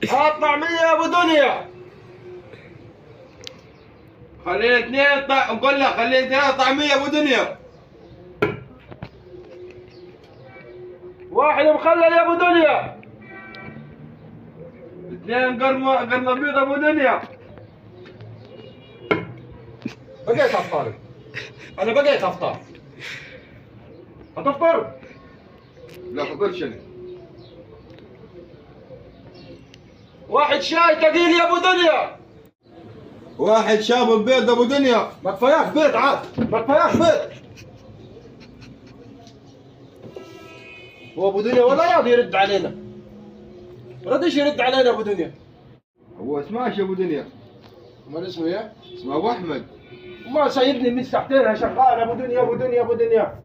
هات طعمية يا ابو دنيا. خلينا اثنين نقول لك خلينا ثلاثة طعمية ابو دنيا. واحد مخلل يا ابو دنيا. اثنين قرنبيط ابو دنيا. بقيت افطر. انا بقيت افطر. هتفطر؟ لا فطرش انا. واحد شاي ثقيل يا ابو دنيا. واحد شاب بيض ابو دنيا. ما كفاياك بيض عاد، ما كفاياك بيض. هو ابو دنيا ولا راضي يرد علينا؟ رضيش يرد علينا ابو دنيا. هو اسمهش ابو دنيا، امال اسمه ايه؟ اسمه ابو احمد. وما سايبني من ساعتين شغال ابو دنيا ابو دنيا ابو دنيا.